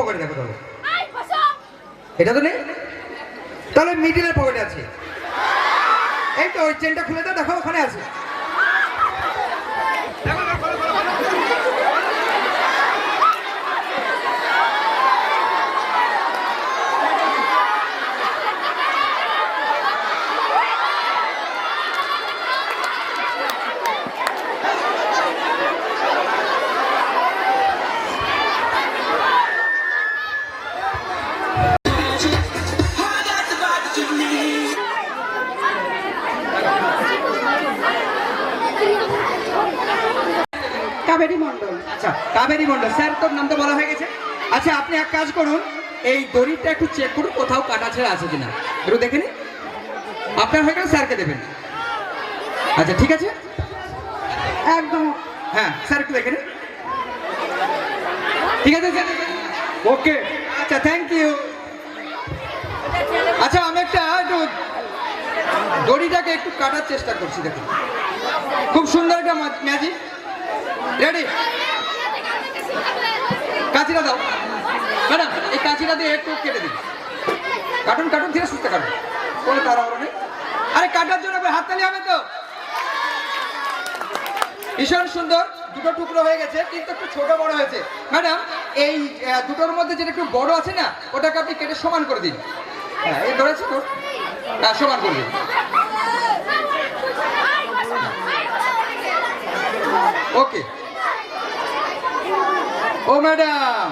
পকেটে দেখো তাহলে, এটা তো নেই, তাহলে মিডিলের পকেটে আছে। এই তো ওই চেনটা খুলে দাও, দেখো ওখানে আছে। কাবেরী মণ্ডল। আচ্ছা কাবেরী মণ্ডল, স্যার তোর নাম তো বলা হয়ে গেছে। আচ্ছা আপনি এক কাজ করুন, এই দড়িটা একটু চেক করুন কোথাও কাটা ছেঁড়া আছে কিনা, একটু দেখে নিন। আপনার হয়ে গেলে স্যারকে দেবেন। আচ্ছা ঠিক আছে, একদম। হ্যাঁ স্যার একটু দেখে নিন। ঠিক আছে স্যার, ওকে আচ্ছা থ্যাংক ইউ। আচ্ছা আমি একটু দড়িটাকে একটু কাটার চেষ্টা করছি, দেখুন খুব সুন্দর একটা ম্যাজিক। রেডি, কাঁচিটা দাও ম্যাডাম, এই কাঁচিটা দিয়ে একটু কেটে দিন। কাটুন কাটুন, ধীরে সুস্থ কাটুন, কোনো তাড়াহুড়ো নেই। আরে কাটার জন্য হাততালি হবে তো। ভীষণ সুন্দর, দুটো টুকরো হয়ে গেছে কিন্তু একটু ছোট বড় হয়েছে। ম্যাডাম এই দুটোর মধ্যে যেটা একটু বড় আছে না, ওটাকে আপনি কেটে সমান করে দিন। হ্যাঁ এই ধরেছি তো, হ্যাঁ সমান করে দিন। ওকে। ও ম্যাডাম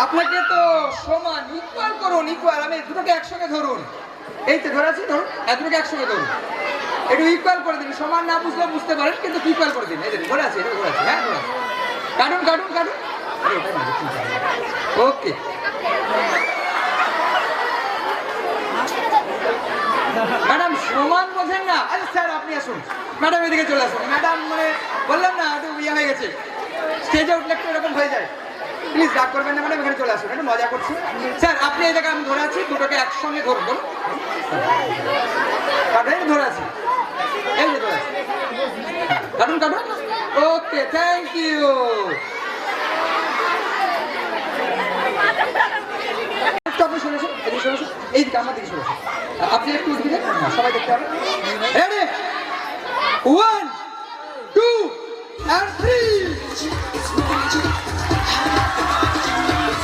আপনাকে তো সমান ইকুয়াল করুন, ইকুয়াল। আমি দুটোকে একসঙ্গে ধরুন, এই তো ধরে আছি, ধরুন দুটোকে একসঙ্গে ধরুন, একটু ইকুয়াল করে দিন। সমান না বুঝলে বুঝতে পারেন, কিন্তু ইকুয়াল করে দিন। এই যে ধরে আছে, এটা ধরে আছে, হ্যাঁ ধরে আছে। কাটুন কাটুন কাটুন, ওকে। ম্যাডাম সমান বোঝেন না? আচ্ছা স্যার আপনি আসুন, ম্যাডাম এদিকে চলে আসুন। ম্যাডাম মানে বললাম না একটু ইয়ে হয়ে গেছে, স্টেজে উঠলে একটু এরকম হয়ে যায়। প্লিজ রাগ করবেন না ম্যাডাম, এখানে চলে আসুন, একটু মজা করছি। স্যার আপনি এই জায়গায় আমি ধরে আছি, দুটোকে একসঙ্গে ধরুন, ধরুন ধরে আছি, এই যে ধরে আছি, কাটুন কাটুন, ওকে থ্যাংক ইউ। আপনি শুনেছেন, এদিকে শুনেছেন, এইদিকে আমার দিকে শুনেছেন, আপনি একটু দিকে সবাই দেখতে হবে। Ready, 1 2 and 3।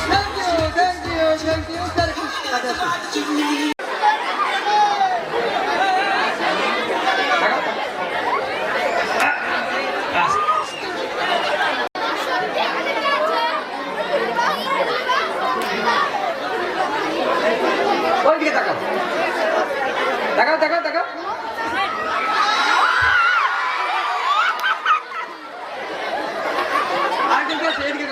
Thank you thank you thank you sir. ওইদিকে তাকাও তাকাও তাকাও তাকাও। আরেকজন কে আছে? এদিকে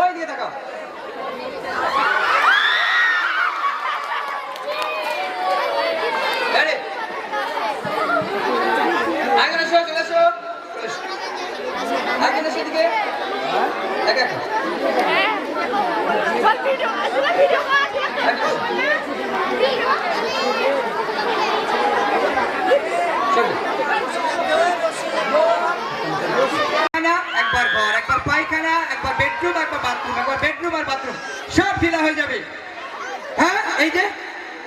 ওইদিকে তাকাও। একবার ঘর, একবার পায়খানা, একবার বেডরুম, একবার বাথরুম, একবার বেডরুম আর বাথরুম সব ফিলা হয়ে যাবে। হ্যাঁ এই যে,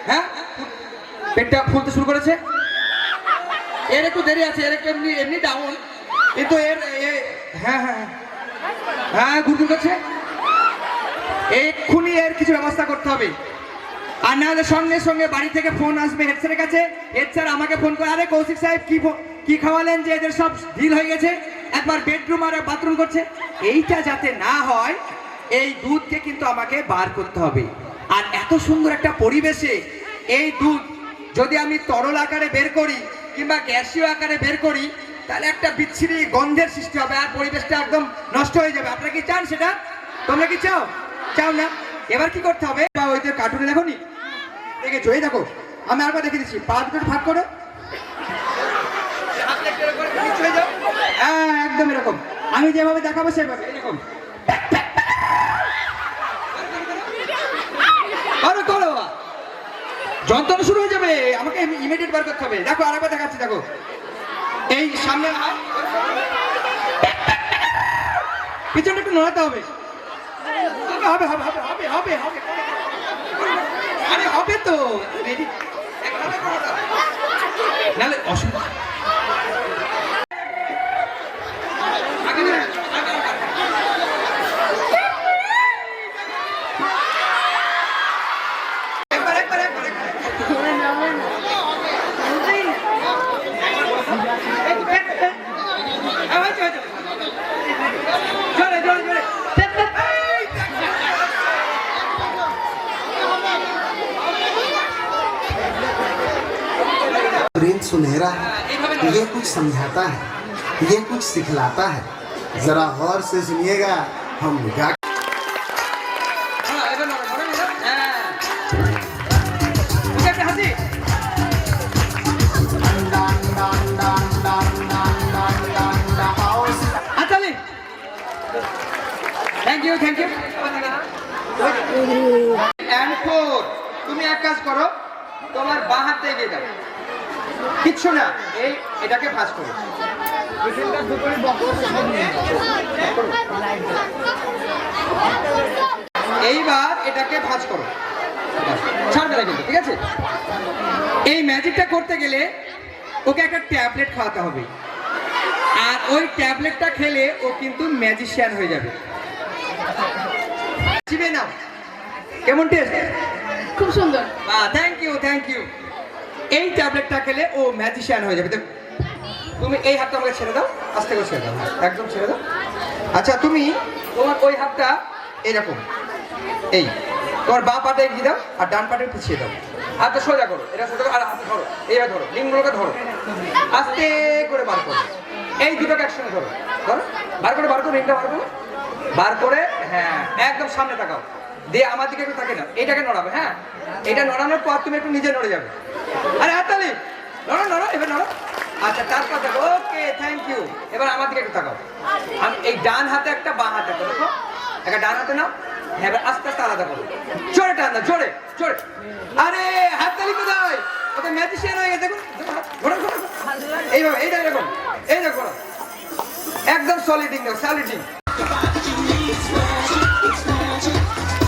হ্যাঁ পেটটা ফুলতে শুরু করেছে। এর একটু দেরি আছে, এর একটু এমনি এমনি ডাউন, কিন্তু এর হ্যাঁ হ্যাঁ হ্যাঁ ঘুরঘুর করছে। এক্ষুনি এর কিছু ব্যবস্থা করতে হবে, আর নাহলে সঙ্গে সঙ্গে বাড়ি থেকে ফোন আসবে হেড স্যারের কাছে। হেড স্যার আমাকে ফোন করে, আরে কৌশিক সাহেব কি খাওয়ালেন যে এদের সব ঢিল হয়ে গেছে, একবার বেডরুম আর বাথরুম করছে। এইটা যাতে না হয়, এই দুধকে কিন্তু আমাকে বার করতে হবে। আর এত সুন্দর একটা পরিবেশে এই দুধ যদি আমি তরল আকারে বের করি কিংবা গ্যাসীয় আকারে বের করি, তাহলে একটা বিচ্ছিরি গন্ধের সৃষ্টি হবে আর পরিবেশটা একদম নষ্ট হয়ে যাবে। আপনারা কি চান সেটা? তোমরা কি চাও? চাও না? এবার কি করতে হবে? বা ওই যে কার্টুনে দেখো নি, দেখেছো? এই দেখো আমি আরেকবার দেখে দিচ্ছি, পা দুটো ভাগ করো, হ্যাঁ একদম এরকম। আমি যেভাবে দেখাবো সেভাবে এরকম করো করো। যন্ত্রণা শুরু হয়ে যাবে, আমাকে ইমিডিয়েট বার করতে হবে। দেখো আরেকবার দেখাচ্ছি, দেখো এই সামনে পিছনটা একটু নড়াতে হবে। হবে হবে হবে হবে হবে হবে আরে হবে তো, রেডি নালে অসুবিধা प्रेम सुनहरा है, ये कुछ समझाता है, ये कुछ सिखलाता है। जरा गौर से सुनिएगा हम गा thank you thank you. And four, তুমি এক কাজ করো, তোমার বাঁ হাতে এগিয়ে দাও, কিচ্ছু না, এটাকে ভাঁজ করো। এইবার এটাকে ভাঁজ করো, ছাড়বে না কিন্তু, ঠিক আছে? এই ম্যাজিকটা করতে গেলে ওকে একটা ট্যাবলেট খাওয়াতে হবে, আর ওই ট্যাবলেটটা খেলে ও কিন্তু ম্যাজিশিয়ান হয়ে যাবে। চিবে নাও, কেমন টেস্ট? খুব সুন্দর। Thank you thank you. এই ট্যাবলেটটা খেলে ও ম্যাজিশিয়ান হয়ে যাবে। তুমি এই হাতটা আমাকে ছেড়ে দাও, আস্তে করে ছেড়ে দাও, একদম ছেড়ে দাও। আচ্ছা তুমি তোমার ওই হাতটা এরকম, এই তোমার বাঁ পাটা এগিয়ে দাও আর ডান পাটে পিছিয়ে দাও, হাতটা সোজা করো, এটা সোজা করো, আর হাতে ধরো, এইভাবে ধরো, লিঙ্গগুলোকে ধরো, আস্তে করে বার করো, এই দুটোকে একসঙ্গে ধরো, ধরো, বার করে রিংটা বার করো, বার করে হ্যাঁ একদম সামনে তাকাও, দিয়ে আমার দিকে একটু তাকিয়ে নাও, এটাকে নড়াবে, হ্যাঁ এটা নড়ানোর পর তুমি একটু নিজে নড়ে যাবে। আরে হাততালি, নড়ো নড়ো, এবার নড়ো। আচ্ছা তারপর দেখো, ওকে থ্যাংক ইউ। এবার আমার দিকে একটু তাকাও, আমি এই ডান হাতে একটা বাঁ হাতে একটা দেখো, একটা ডান হাতে নাও, হ্যাঁ এবার আস্তে আস্তে আলাদা করো, জোরে টান দাও, জোরে জোরে। আরে হাততালি কোথায়? ওটা ম্যাজিশিয়ান হয়ে গেছে, দেখুন ঘোরো ঘোরো, এইভাবে, এইটা এরকম, এই দেখো একদম সলিডিং দাও, সলিডিং।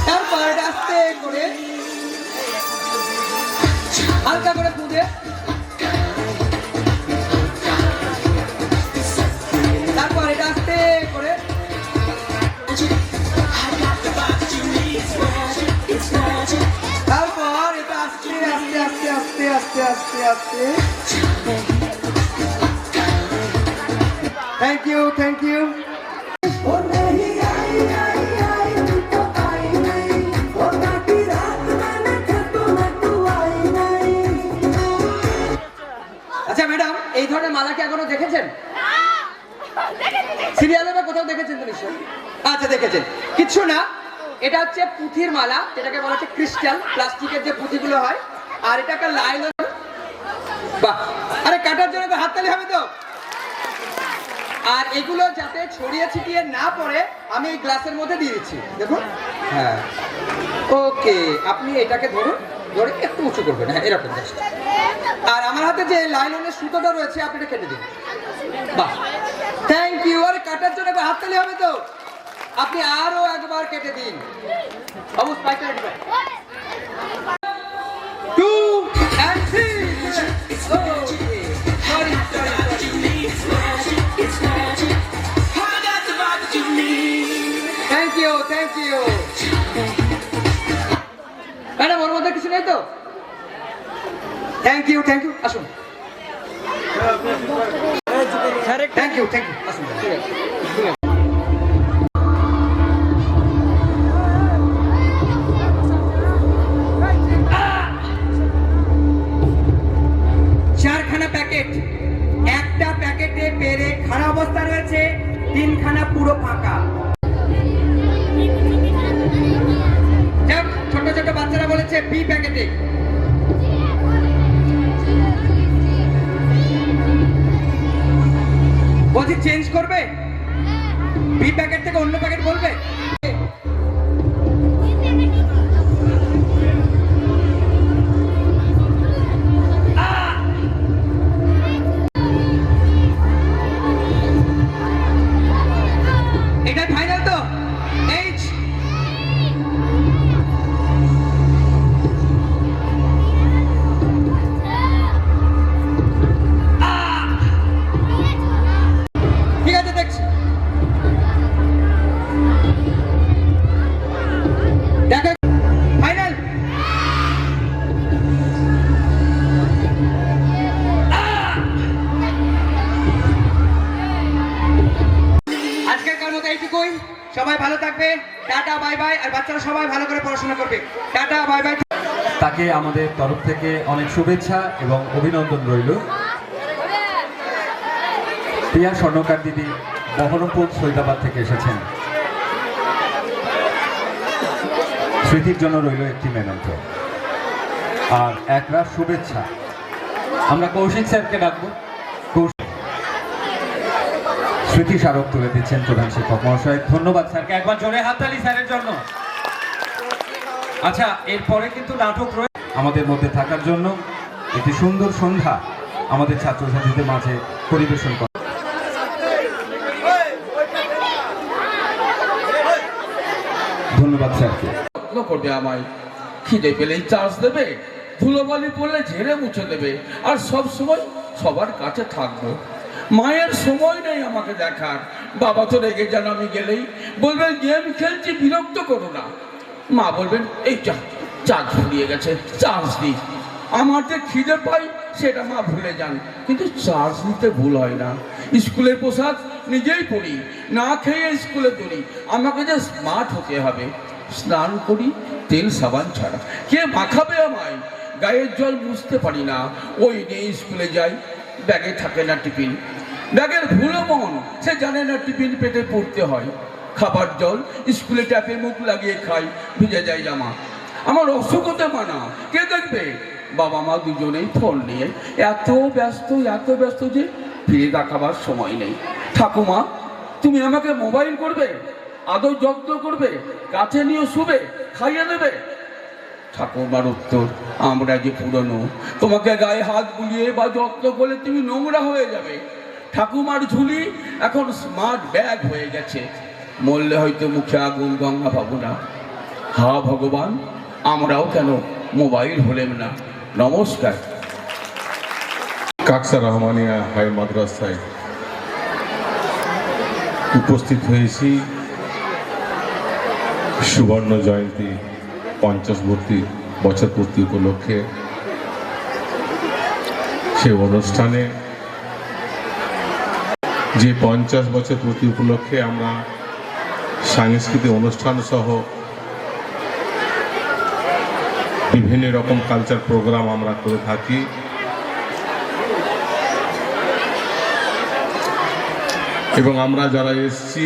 তারপর এটা আস্তে করে হালকা করে পুঁতে, তারপর এটা আস্তে করে, তারপর এটা আস্তে আস্তে আস্তে আস্তে আস্তে আস্তে আস্তে। Thank you thank you. আচ্ছা ম্যাডাম, এই ধরনের মালা কি এখনো দেখেছেন? সিরিয়ালে বা কোথাও দেখেছেন তো নিশ্চয়? আচ্ছা দেখেছেন, কিচ্ছু না, এটা হচ্ছে পুঁথির মালা, যেটাকে বলা হচ্ছে ক্রিস্টাল, প্লাস্টিকের যে পুঁথিগুলো হয়, আর এটা একটা লাইলন। বাহ, আরে কাটার জন্য তো হাততালি হবে তো। আর এগুলো যাতে ছড়িয়ে ছিটিয়ে না পড়ে আমি এই গ্লাসের মধ্যে দিয়ে দিচ্ছি, দেখুন। হ্যাঁ ওকে, আপনি এটাকে ধরুন, ধরে একটু উঁচু করবেন, হ্যাঁ এরকম জাস্ট। আর আমার হাতে যে লাইলনের সুতোটা রয়েছে আপনি এটা কেটে দিন। বাহ থ্যাংক ইউ। আরে কাটার জন্য একবার হাততালি হবে তো, আপনি আরো একবার কেটে দিন। বাবু স্পাইকটা রেডি কর। 2 and 3 sorry thank you thank you. Madam ওর মধ্যে কিছু নেই তো? থ্যাংক ইউ আসুন। থ্যাংক ইউ আসুন, ঠিক আছে। চারখানা প্যাকেট, একটা প্যাকেটে পেরে খারাপ অবস্থা রয়েছে, 3খানা পুরো ফাঁকা। ছোট ছোট বাচ্চারা বলেছে বি প্যাকেটে। বলছি চেঞ্জ করবে, বি প্যাকেট থেকে অন্য প্যাকেট বলবে। থাকবে। Tata bye bye. আর বাচ্চারা সবাই ভালো করে পড়াশোনা করবে। Tata bye bye. তাকে আমাদের তরফ থেকে অনেক শুভেচ্ছা এবং অভিনন্দন রইল। প্রিয়া স্বর্ণকার দিদি বহরমপুর সৈদাবাদ থেকে এসেছেন। স্মৃতির জন্য রইল একটি মেমেন্টো আর একরাশ শুভেচ্ছা। আমরা কৌশিক স্যারকে ডাকবো। স্মৃতি স্মারক তুলে দিচ্ছেন প্রধান শিক্ষক মহাশয়। ধন্যবাদ স্যারকে, একবার জোরে হাততালি স্যারের জন্য। আচ্ছা, এরপরে কিন্তু নাটক রয়েছে আমাদের মধ্যে থাকার জন্য। একটি সুন্দর সন্ধ্যা আমাদের ছাত্রছাত্রীদের মাঝে পরিবেশন করা। ধন্যবাদ স্যারকে। করবে আমায়, খিদে পেলেই চার্জ দেবে, ধুলোবালি পড়লে ঝেড়ে মুছে দেবে, আর সব সময় সবার কাছে থাকবো। মায়ের সময় নেই আমাকে দেখার। বাবা তো রেগে যান আমি গেলেই, বলবেন গেম খেলছি বিরক্ত করো না। মা বলবেন এই চার্জ ফুরিয়ে গেছে, চার্জ দিই। আমার যে খিদে পাই সেটা মা ভুলে যান, কিন্তু চার্জ নিতে ভুল হয় না। স্কুলের পোশাক নিজেই পরি, না খেয়ে স্কুলে পড়ি। আমাকে যে স্মার্ট হতে হবে। স্নান করি তেল সাবান ছাড়া, কে মাখাবে আমায়? গায়ের জল বুঝতে পারি না, ওই নিয়ে স্কুলে যাই। ব্যাগে থাকে না টিফিন, ব্যাগের ভুলো মন, সে জানে না টিফিন পেটে পড়তে হয়। খাবার জল স্কুলে ট্যাপে মুখ লাগিয়ে খাই, ভিজে যায় জামা। আমার অসুখ হতে মানা, কে দেখবে? বাবা মা দুজনেই ফোন নিয়ে এত ব্যস্ত যে ফিরে তাকাবার সময় নেই। ঠাকুমা, তুমি আমাকে মোবাইল করবে, আদর যত্ন করবে, কাছে নিয়ে শুবে, খাইয়ে দেবে? ঠাকুমার উত্তর, আমরা যে পুরনো, তোমাকে গায়ে হাত বুলিয়ে বা যত্ন করলে তুমি নোংরা হয়ে যাবে। ঠাকুমার ঝুলি এখন স্মার্ট ব্যাগ হয়ে গেছে, মরলে হয়তো মুখে আগুন গঙ্গা পাবো না। হা ভগবান, আমরাও কেন মোবাইল হলেম না। নমস্কার। কাকসা রহমানিয়া হাই মাদ্রাসায় উপস্থিত হয়েছি সুবর্ণ জয়ন্তী 50 বছর পূর্তি উপলক্ষে। সে অনুষ্ঠানে যে 50 বছর পূর্তি উপলক্ষে আমরা সাংস্কৃতিক অনুষ্ঠান সহ বিভিন্ন রকম কালচার প্রোগ্রাম আমরা করে থাকি। এবং আমরা যারা এসেছি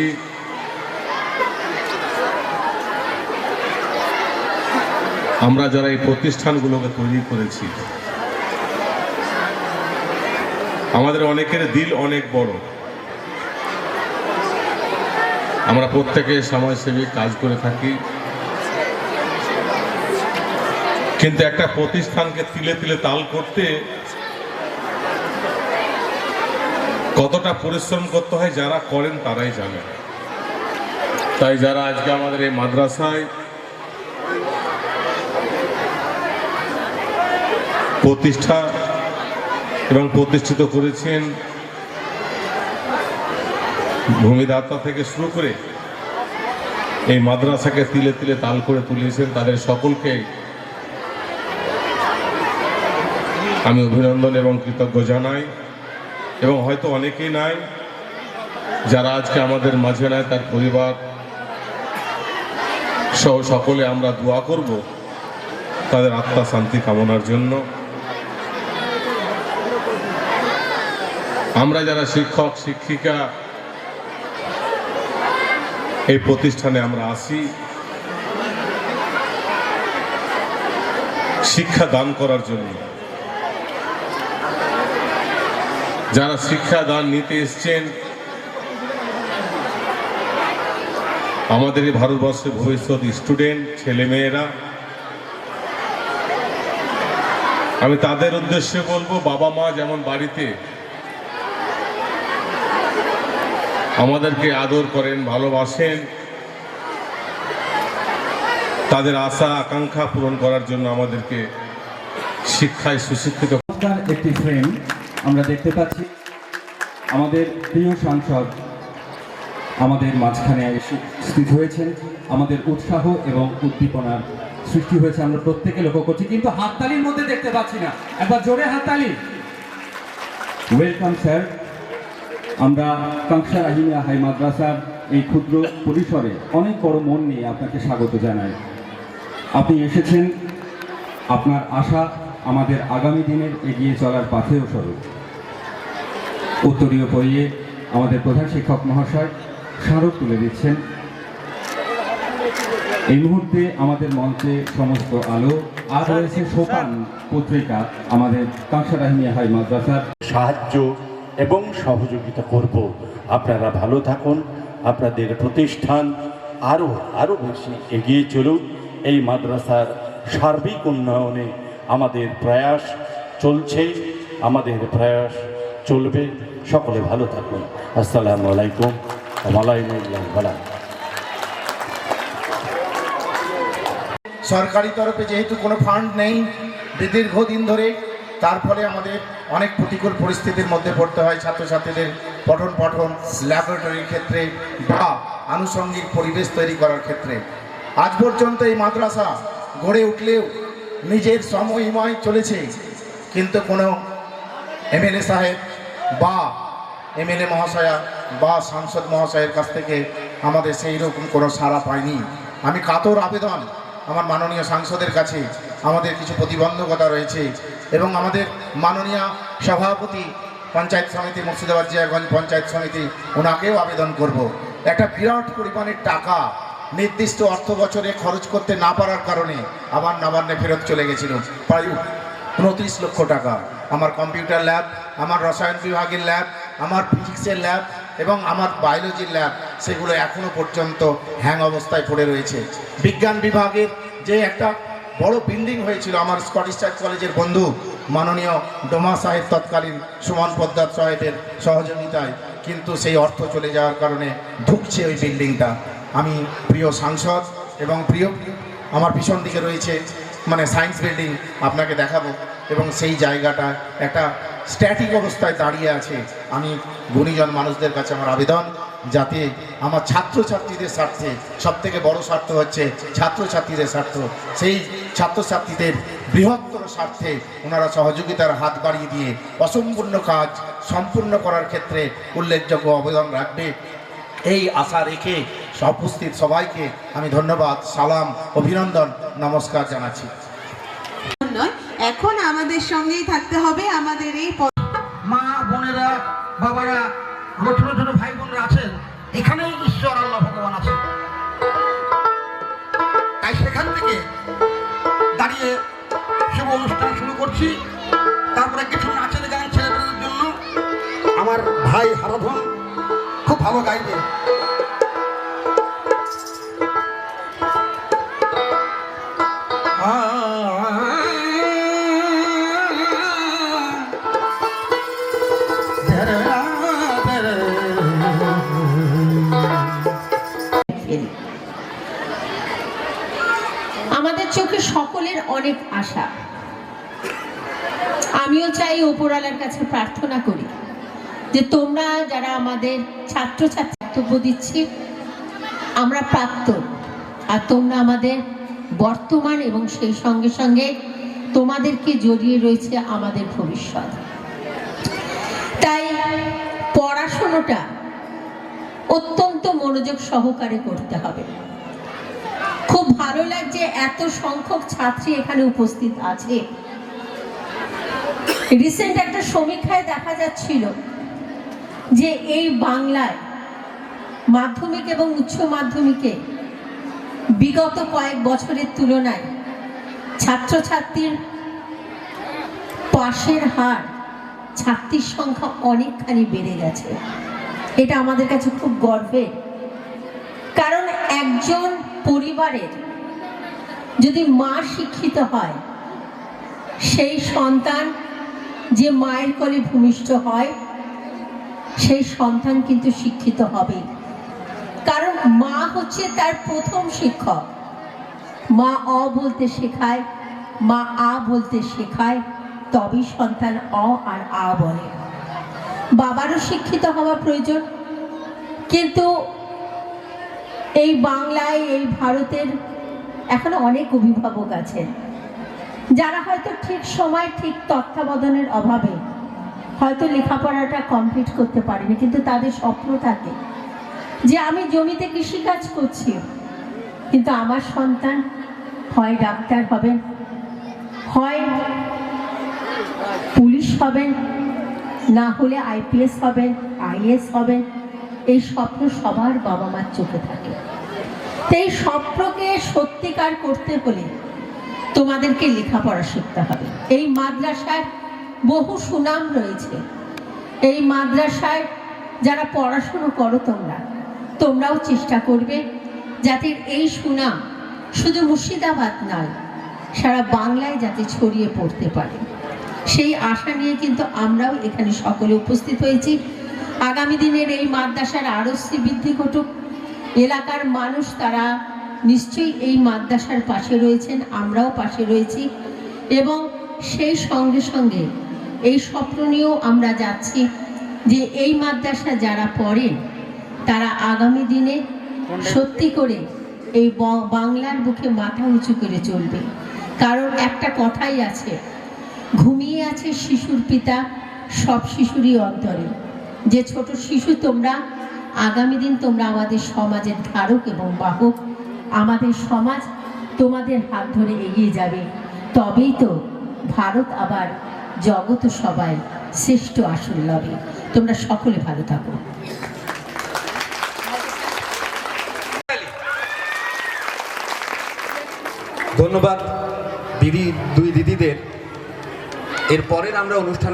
আমরা যারা এই প্রতিষ্ঠানগুলোকে তৈরি করেছি, আমাদের অনেকের দিল অনেক বড়। আমরা প্রত্যেকে সমাজসেবী কাজ করে থাকি, কিন্তু একটা প্রতিষ্ঠানকে তিলে তিলে তাল করতে কতটা পরিশ্রম করতে হয় যারা করেন তারাই জানেন। তাই যারা আজকে আমাদের এই মাদ্রাসায় প্রতিষ্ঠা এবং প্রতিষ্ঠিত করেছেন, ভূমিদাতা থেকে শুরু করে এই মাদ্রাসাকে তিলে তিলে তাল করে তুলেছেন, তাদের সকলকে আমি অভিনন্দন এবং কৃতজ্ঞ জানাই। এবং হয়তো অনেকেই নাই যারা আজকে আমাদের মাঝে নাই, তার পরিবার সহ সকলে আমরা দোয়া করব তাদের আত্মা শান্তি কামনার জন্য। আমরা যারা শিক্ষক শিক্ষিকা এই প্রতিষ্ঠানে আমরা আসি শিক্ষা দান করার জন্য। যারা শিক্ষা দান নিতে এসছেন আমাদের এই ভারতবর্ষের ভবিষ্যৎ স্টুডেন্ট ছেলেমেয়েরা, আমি তাদের উদ্দেশ্যে বলবো, বাবা মা যেমন বাড়িতে আমাদেরকে আদর করেন, ভালোবাসেন, তাদের আশা আকাঙ্ক্ষা পূরণ করার জন্য আমাদেরকে শিক্ষায় সুশিক্ষিত। একটি ফ্রেম আমরা দেখতে পাচ্ছি। আমাদের প্রিয় সাংসদ আমাদের মাঝখানে উপস্থিত হয়েছেন, আমাদের উৎসাহ এবং উদ্দীপনার সৃষ্টি হয়েছে আমরা প্রত্যেকে লক্ষ্য করছি, কিন্তু হাততালির মধ্যে দেখতে পাচ্ছি না। একবার জোরে হাততালি। Welcome sir. আমরা কাকসা রহিমিয়া হাই মাদ্রাসার এই ক্ষুদ্র পরিসরে অনেক বড় মন নিয়ে আপনাকে স্বাগত জানাই। আপনি এসেছেন, আপনার আশা আমাদের আগামী দিনের এগিয়ে চলার পাথেয় স্বরূপ। উত্তরীয় পড়িয়ে আমাদের প্রধান শিক্ষক মহাশয় স্মারক তুলে দিচ্ছেন। এই মুহূর্তে আমাদের মঞ্চে সমস্ত আলো আর রয়েছে সোপান পত্রিকা আমাদের কাঁকসারাহিমিয়া হাই মাদ্রাসার সাহায্য এবং সহযোগিতা করব। আপনারা ভালো থাকুন, আপনাদের প্রতিষ্ঠান আরও বেশি এগিয়ে চলুক। এই মাদ্রাসার সার্বিক উন্নয়নে আমাদের প্রয়াস চলছে, আমাদের প্রয়াস চলবে। সকলে ভালো থাকুন। আসসালামু আলাইকুম ওয়া রাহমাতুল্লাহি। সরকারি তরফে যেহেতু কোনো ফান্ড নেই দীর্ঘদিন ধরে, তার ফলে আমাদের অনেক প্রতিকূল পরিস্থিতির মধ্যে পড়তে হয় ছাত্রছাত্রীদের পঠন ল্যাবরেটরির ক্ষেত্রে বা আনুষঙ্গিক পরিবেশ তৈরি করার ক্ষেত্রে। আজ পর্যন্ত এই মাদ্রাসা গড়ে উঠলেও নিজের সময়ময় চলেছে, কিন্তু কোনো এমএলএ সাহেব বা এমএলএ মহাশয়া বা সাংসদ মহাশয়ের কাছ থেকে আমাদের সেই রকম কোনো সাড়া পাইনি। আমি কাতর আবেদন আমার মাননীয় সাংসদের কাছে। আমাদের কিছু প্রতিবন্ধকতা রয়েছে এবং আমাদের মাননীয় সভাপতি পঞ্চায়েত সমিতি মুর্শিদাবাদ জিয়াগঞ্জ পঞ্চায়েত সমিতি, ওনাকেও আবেদন করব। একটা বিরাট পরিমাণের টাকা নির্দিষ্ট অর্থ বছরে খরচ করতে না পারার কারণে আবার নবান্নে ফেরত চলে গেছিল প্রায় 29 লক্ষ টাকা। আমার কম্পিউটার ল্যাব, আমার রসায়ন বিভাগের ল্যাব, আমার ফিজিক্সের ল্যাব এবং আমার বায়োলজির ল্যাব, সেগুলো এখনও পর্যন্ত হ্যাং অবস্থায় পড়ে রয়েছে। বিজ্ঞান বিভাগের যে একটা বড় বিল্ডিং হয়েছিল আমার স্কটিশ চার্চ কলেজের বন্ধু মাননীয় ডোমা সাহেব তৎকালীন সুমন পদ্মার সাহেবের সহযোগিতায়, কিন্তু সেই অর্থ চলে যাওয়ার কারণে ঢুকছে ওই বিল্ডিংটা। আমি প্রিয় সাংসদ এবং প্রিয় আমার পিছন দিকে রয়েছে মানে সায়েন্স বিল্ডিং, আপনাকে দেখাবো, এবং সেই জায়গাটা একটা স্ট্যাটিক অবস্থায় দাঁড়িয়ে আছে। আমি গুণীজন মানুষদের কাছে আমার আবেদন, যাতে আমার ছাত্রছাত্রীদের স্বার্থে, সবথেকে বড় স্বার্থ হচ্ছে ছাত্রছাত্রীদের স্বার্থ, সেই ছাত্রছাত্রীদের বৃহত্তর স্বার্থে ওনারা সহযোগিতার হাত বাড়িয়ে দিয়ে অসম্পূর্ণ কাজ সম্পূর্ণ করার ক্ষেত্রে উল্লেখযোগ্য অবদান রাখবে, এই আশা রেখে উপস্থিত সবাইকে আমি ধন্যবাদ, সালাম, অভিনন্দন, নমস্কার জানাচ্ছি। এখন আমাদের সঙ্গেই থাকতে হবে আমাদের এই মা বোনেরা, বাবারা, আমার ছোট ছোট ভাই বোনরা আছেন, এখানেই ঈশ্বর আল্লাহ ভগবান আছেন। তাই সেখান থেকে দাঁড়িয়ে শুভ অনুষ্ঠান শুরু করছি। তারপরে কিছু নাচের গান ছেলেদের জন্য আমার ভাই হারাধন খুব ভালো গাইবে। আমাদের চোখে সকলের অনেক আশা। আমিও চাই উপরওয়ালার কাছে প্রার্থনা করি যে তোমরা যারা আমাদের ছাত্রছাত্রী বক্তব্য দিচ্ছি, আমরা প্রাক্তন আর তোমরা আমাদের বর্তমান, এবং সেই সঙ্গে সঙ্গে তোমাদেরকে জড়িয়ে রয়েছে আমাদের ভবিষ্যৎ। তাই পড়াশোনাটা অত্যন্ত মনোযোগ সহকারে করতে হবে। খুব ভালো লাগছে এত সংখ্যক ছাত্রী এখানে উপস্থিত আছে। রিসেন্ট একটা সমীক্ষায় দেখা যাচ্ছিল যে এই বাংলায় মাধ্যমিক এবং উচ্চ মাধ্যমিকে বিগত কয়েক বছরের তুলনায় ছাত্রছাত্রীর পাশের হার, ছাত্রীর সংখ্যা অনেকখানি বেড়ে গেছে। এটা আমাদের কাছে খুব গর্বের, কারণ একজন পরিবারের যদি মা শিক্ষিত হয়, সেই সন্তান যে মায়ের কোলে ভূমিষ্ঠ হয়, সেই সন্তান কিন্তু শিক্ষিত হবে। কারণ মা হচ্ছে তার প্রথম শিক্ষক। মা অ বলতে শেখায়, মা আ বলতে শেখায়, তবেই সন্তান অ আর আ বলে। বাবারও শিক্ষিত হওয়া প্রয়োজন, কিন্তু এই বাংলায়, এই ভারতের এখনো অনেক অভিভাবক আছেন যারা হয়তো ঠিক সময়, ঠিক তত্ত্বাবধানের অভাবে হয়তো লেখাপড়াটা কমপ্লিট করতে পারেনি, কিন্তু তাদের স্বপ্ন থাকে যে আমি জমিতে কৃষিকাজ করছি, কিন্তু আমার সন্তান হয় ডাক্তার হবেন, হয় পুলিশ হবেন, না হলে আইপিএস হবেন, আইএস হবেন। এই স্বপ্ন সবার বাবা মার চোখে থাকে। তো এই স্বপ্নকে সত্যিকার করতে হলে তোমাদেরকে লেখাপড়া শিখতে হবে। এই মাদ্রাসার বহু সুনাম রয়েছে। এই মাদ্রাসায় যারা পড়াশুনো করো তোমরাও চেষ্টা করবে যাতে এই সুনাম শুধু মুর্শিদাবাদ নয়, সারা বাংলায় যাতে ছড়িয়ে পড়তে পারে, সেই আশা নিয়ে কিন্তু আমরাও এখানে সকলে উপস্থিত হয়েছি। আগামী দিনের এই মাদ্রাসার আরও বৃদ্ধি ঘটুক। এলাকার মানুষ তারা নিশ্চয়ই এই মাদ্রাসার পাশে রয়েছেন, আমরাও পাশে রয়েছি, এবং সেই সঙ্গে সঙ্গে এই স্বপ্ন নিয়েও আমরা যাচ্ছি যে এই মাদ্রাসা যারা পড়েন তারা আগামী দিনে সত্যি করে এই বাংলার বুকে মাথা উঁচু করে চলবে। কারণ একটা কথাই আছে, ঘুমিয়ে আছে শিশুর পিতা সব শিশুরই অন্তরে। যে ছোট শিশু তোমরা, আগামী দিন তোমরা আমাদের সমাজের ধারক এবং বাহক। আমাদের সমাজ তোমাদের হাত ধরে এগিয়ে যাবে, তবেই তো ভারত আবার জগৎ সবাই শ্রেষ্ঠ আসন লবে। তোমরা সকলে ভালো থাকো। ধন্যবাদ দুই দিদিদের। এরপরের আমরা অনুষ্ঠান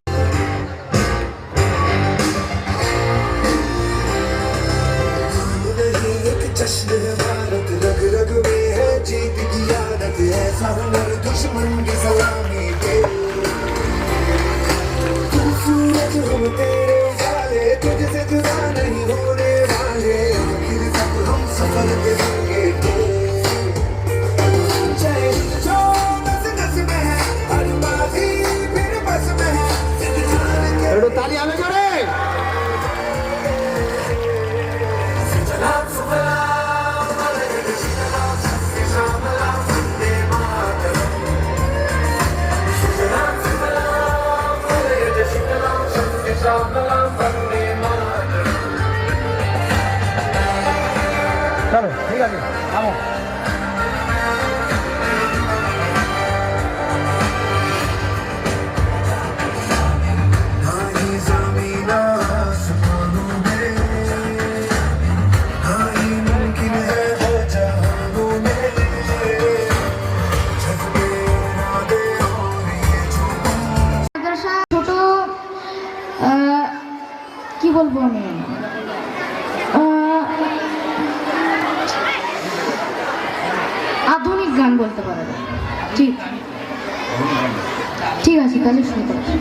চলো, ঠিক আছে, থামো। ছোট কি বলবো আমি, আধুনিক গান বলতে পারে। ঠিক আছে, তাহলে শুরু করছি।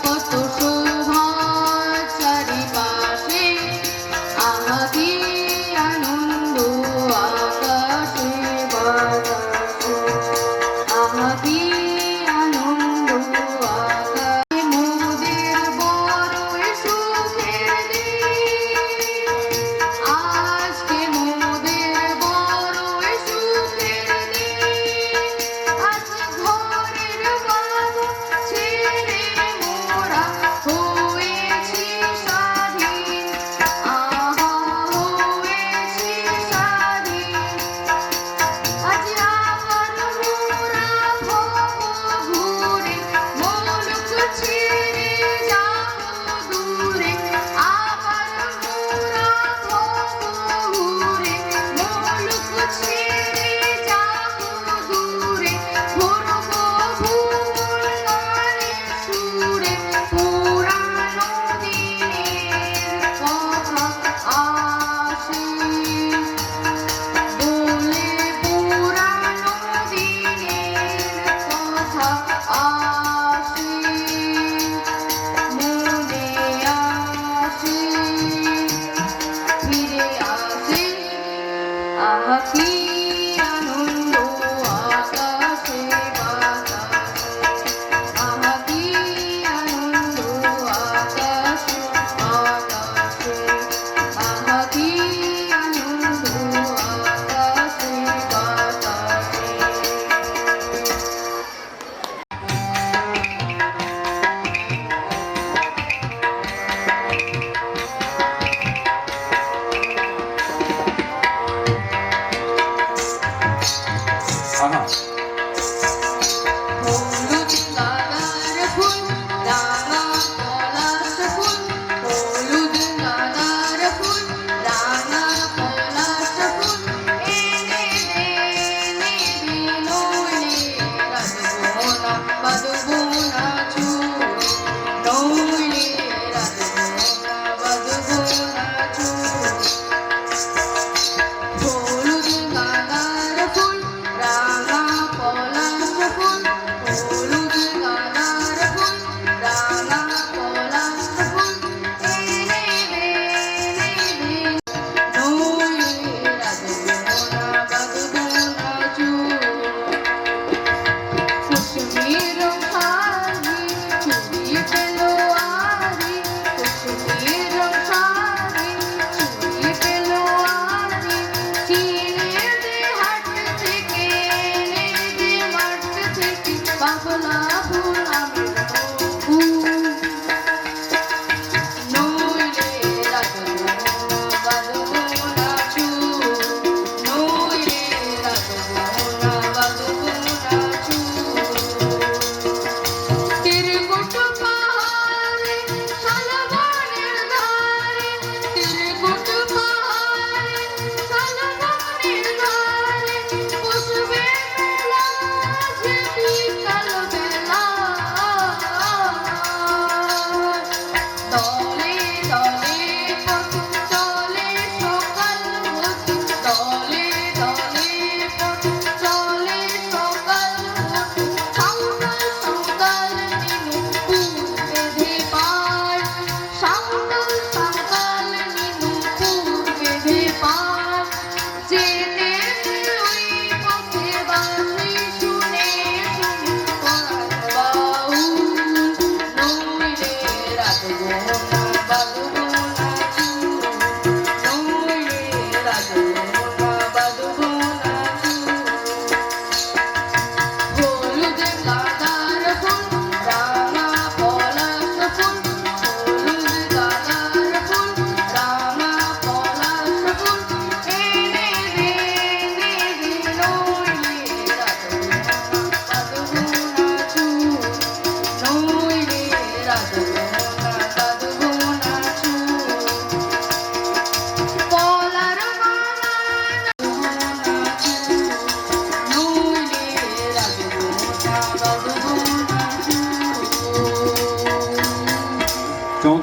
কত শোভা চারিপাশে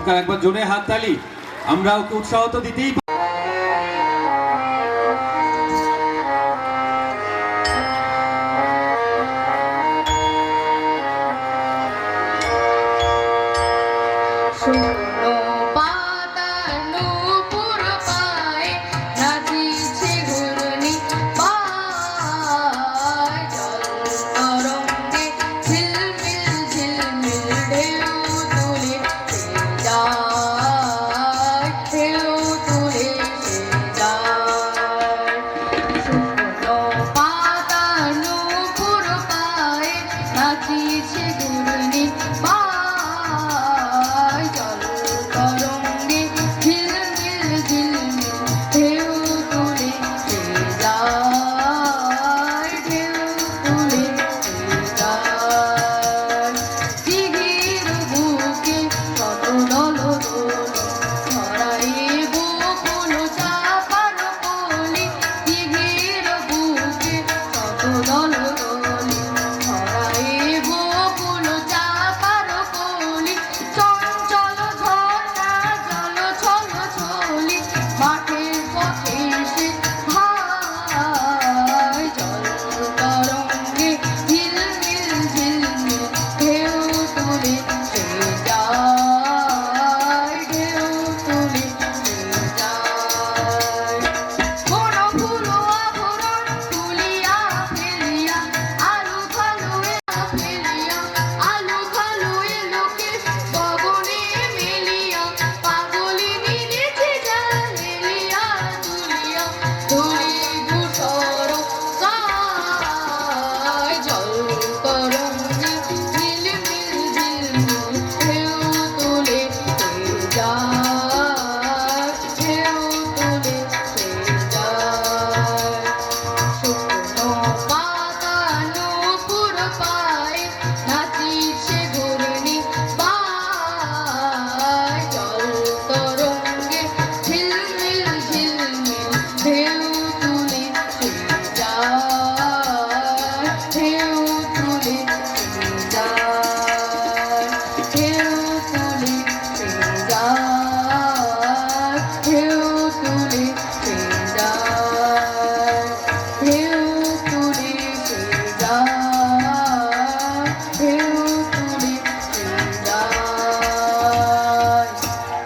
চমৎকার, একবার জোরে হাততালি। আমরা ওকে উৎসাহ তো দিতেই পারি।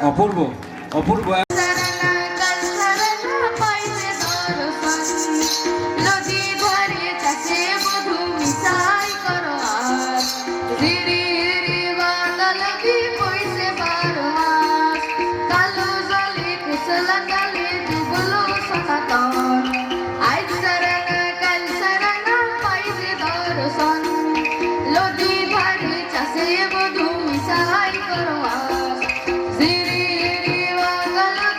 অপূর্ব, অপূর্ব। Ziri,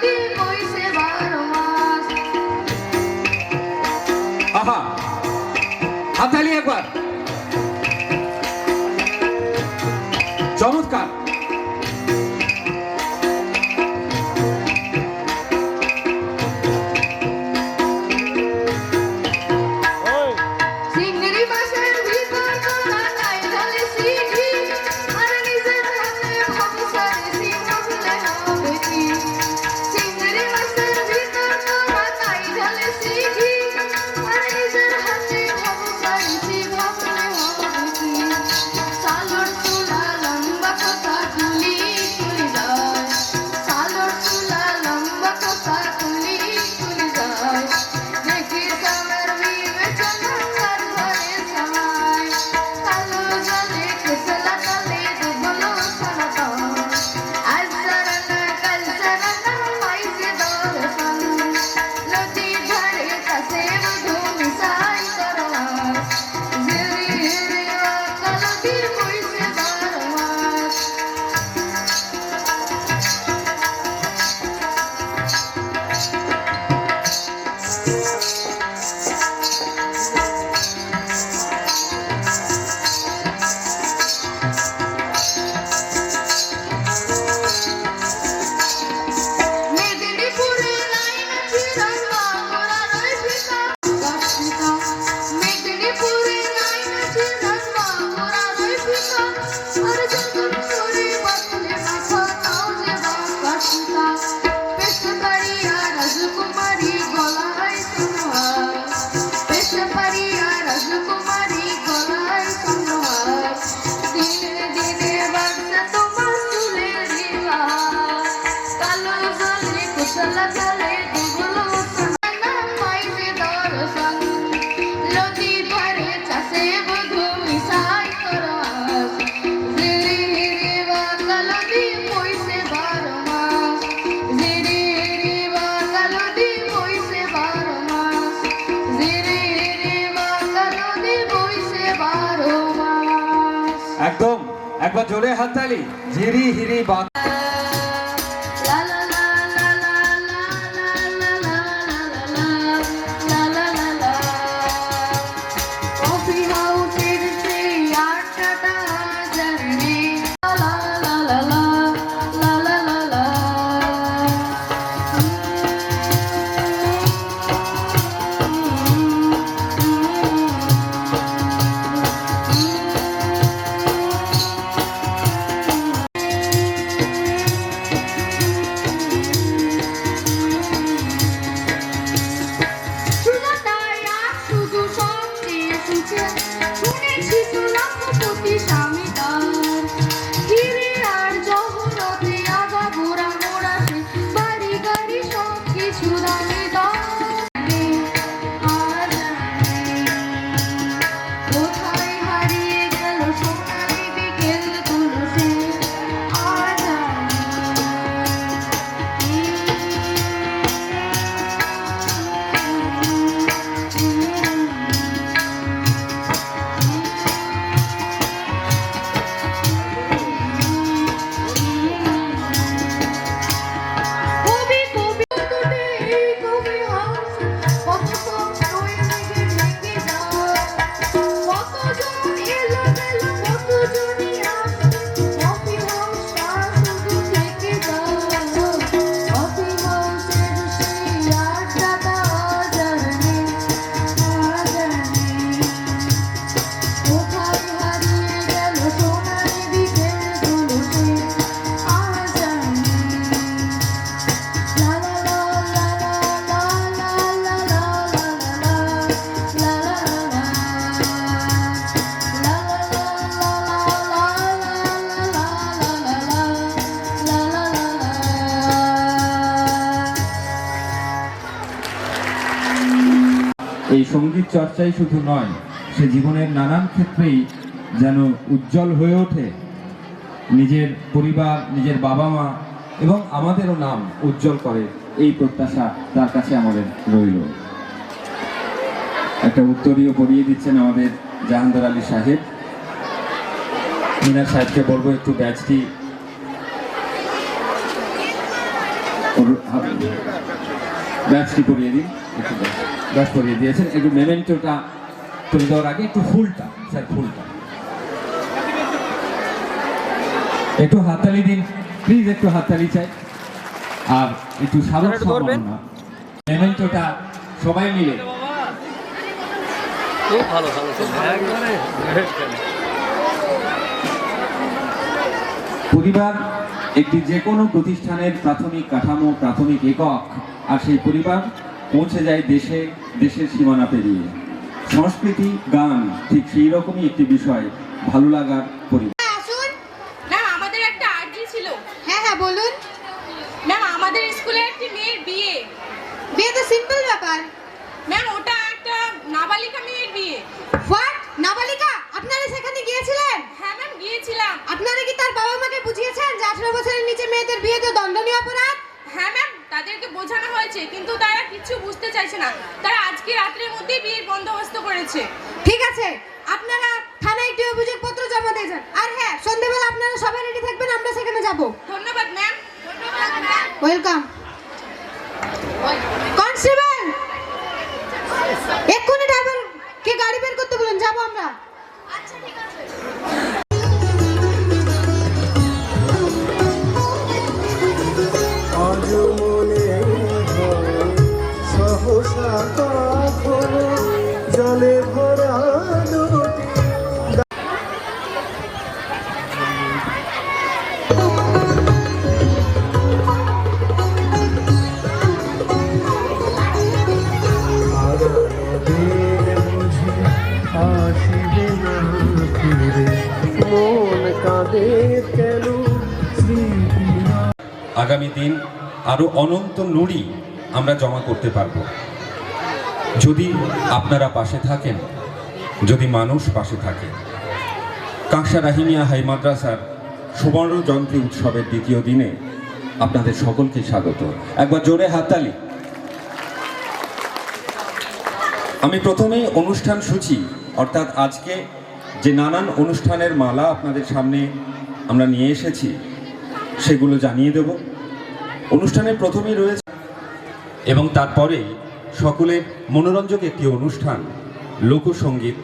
চলাচলে দুগুলো পাইবে দর্শন লতি ভরে চাষে বধু মিশাই করস জিরি হিরি বাকালদি পয়সে 12 মাস জিরি হিরি বাকালদি পয়সে 12 মাস জিরি হিরি বাকালদি পয়সে 12 মাস। একদম একবার জোরে হাততালি। ঝিরি হিরি বা La la la la la la la la la la la la la. Coffee house irse aatata jarne. La la la la la la la la. শুনতায়া শুধু সত্যি সুখে শুনেছি লাখপতি স্বামী তার হিরে আর জহরতে আগা গোড়া মোড়াতে বাড়ি গাড়ি সব কিছু দামি কোথায় হারিয়ে গেল সোনালি বিকেল তুলসী আজ কবি কবি তোটে এই কবি হাস কত সব রয়ে লেগে যায় কতজন এলো গেল কতজনই আসে কফি হাউসটা শুধু থেকে যায় কফি হাউসের সেই আড্ডাটা জানে কোথায় হারিয়ে গেল সোনালি বিকেলগুলো সে আজ La la la la la la la la la la এই সঙ্গীত চর্চাই শুধু নয়, সে জীবনের নানান ক্ষেত্রেই যেন উজ্জ্বল হয়ে ওঠে। নিজের পরিবার, নিজের বাবা মা এবং আমাদেরও নাম উজ্জ্বল করে, এই প্রত্যাশা তার কাছে আমাদের রইল। একটা উত্তরীয় পড়িয়ে দিচ্ছেন আমাদের জাহাঙ্গীর আলী সাহেব। মিনার সাহেবকে বলবো একটু ব্যাচটি পড়িয়ে দিন। একটু ব্যাচ পড়িয়ে দিয়েছেন, একটু মেমেন্টোটা তুলে দেওয়ার আগে একটু ফুলটা, স্যার ফুলটা একটু হাততালি দিন প্লিজ, একটু হাততালি চাই। আর একটু স্মারক সম্মাননা মেমেন্টোটা সবাই মিলে। পরিবার একটি যে কোনো প্রতিষ্ঠানের প্রাথমিক কাঠামো, প্রাথমিক একক। আর সেই পরিবার পৌঁছে যায় দেশে, দেশের সীমানা পেরিয়ে। সংস্কৃতি, গান ঠিক সেই রকমই একটি বিষয়, ভালো লাগার পরিবার। আসুন ম্যাম, আমাদের একটা আর্জি ছিল। হ্যাঁ হ্যাঁ বলুন ম্যাম। আমাদের স্কুলে একটি মেয়ের বিয়ে। বিয়ে তো সিম্পল ব্যাপার ম্যাম, ওটা একটা নাবালিকা মেয়ের বিয়ে। হোয়াট, নাবালিকা? আপনারা সেখানে গিয়েছিলেন? হ্যাঁ ম্যাম গিয়েছিলাম। আপনারা কি তার বাবা মাকে বুঝিয়েছেন যে 18 বছরের নিচে মেয়েদের বিয়ে তো দণ্ডনীয় অপরাধ? হ্যাঁ ম্যাম, তাদেরকে বোঝানো হয়েছে, কিন্তু তারা কিছু বুঝতে চাইছে না। তারা আজকে রাত্রের মধ্যেই বিয়ের বন্দোবস্ত করেছে। ঠিক আছে, আপনারা থানায় একটি অভিযোগপত্র জমা দিয়ে যান। আর হ্যাঁ, সন্ধ্যাবেলা আপনারা সবাই রেডি থাকবেন, আমরা সেখানে যাব। ধন্যবাদ ম্যাম। ধন্যবাদ ম্যাম। ওয়েলকাম। কনস্টেবল, এক্ষুনি ড্রাইভারকে গাড়ি বের করতে বলুন, যাবো আমরা। আচ্ছা ঠিক আছে। আজ মনে সহসা জলে ভরা আসিবে না ফিরে মন কাঁদে কেন। আগামী দিন আরও অনন্ত নুড়ি আমরা জমা করতে পারব যদি আপনারা পাশে থাকেন, যদি মানুষ পাশে থাকে। কাঁকসা রাহিমিয়া হাই মাদ্রাসার সুবর্ণ জয়ন্তী উৎসবের দ্বিতীয় দিনে আপনাদের সকলকে স্বাগত। একবার জোরে হাততালি। আমি প্রথমেই অনুষ্ঠান সূচি অর্থাৎ আজকে যে নানান অনুষ্ঠানের মালা আপনাদের সামনে আমরা নিয়ে এসেছি সেগুলো জানিয়ে দেব। অনুষ্ঠানের প্রথমেই রয়েছে এবং তারপরে সকলের মনোরঞ্জক একটি অনুষ্ঠান লোকসঙ্গীত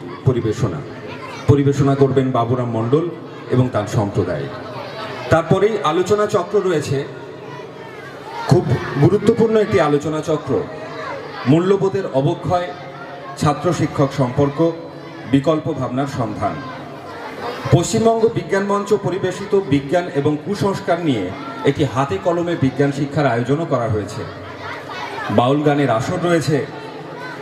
পরিবেশনা করবেন বাবুরাম মণ্ডল এবং তার সম্প্রদায়। তারপরেই আলোচনা চক্র রয়েছে, খুব গুরুত্বপূর্ণ একটি আলোচনা চক্র, মূল্যবোধের অবক্ষয়, ছাত্র শিক্ষক সম্পর্ক, বিকল্প ভাবনার সন্ধান। পশ্চিমবঙ্গ বিজ্ঞান মঞ্চ পরিবেশিত বিজ্ঞান এবং কুসংস্কার নিয়ে একটি হাতে কলমে বিজ্ঞান শিক্ষার আয়োজনও করা হয়েছে। বাউল গানের আসর রয়েছে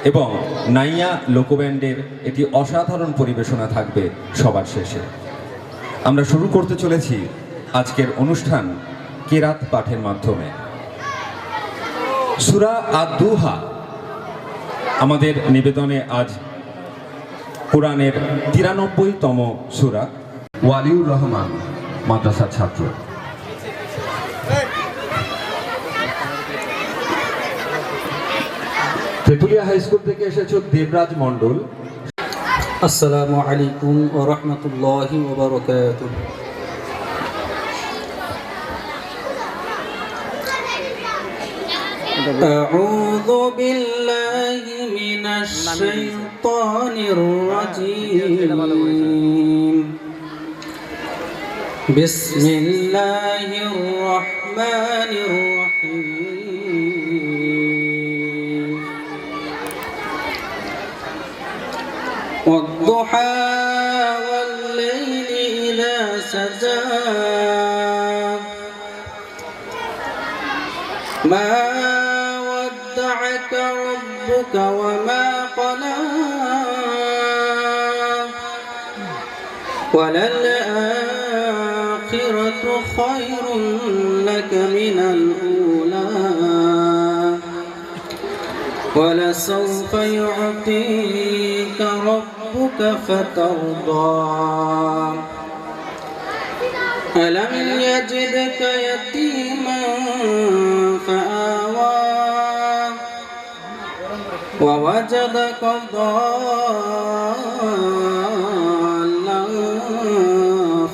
এবং নাইয়া লোকব্যান্ডের একটি অসাধারণ পরিবেশনা থাকবে সবার শেষে। আমরা শুরু করতে চলেছি আজকের অনুষ্ঠান কেরাত পাঠের মাধ্যমে। সূরা আদ-দুহা আমাদের নিবেদনে আজ কোরআনের 93তম সূরা। ওয়ালিউর রহমান মাদ্রাসার ছাত্র। তেতুলিয়া হাই স্কুল থেকে এসেছ দেবরাজ মণ্ডল। আসসালামু আলাইকুম ওয়া রাহমাতুল্লাহি ওয়া বারাকাতুহু। أعوذ بالله من الشيطان الرجيم. بسم الله الرحمن الرحيم. والضحى والليل إذا سجى ما ودعك ربك وما قلى وللآخرة خير لك من الأولى ولسوف يعطيك ربك فترضى ألم يجدك يتيما فآوى ووجدك ضالا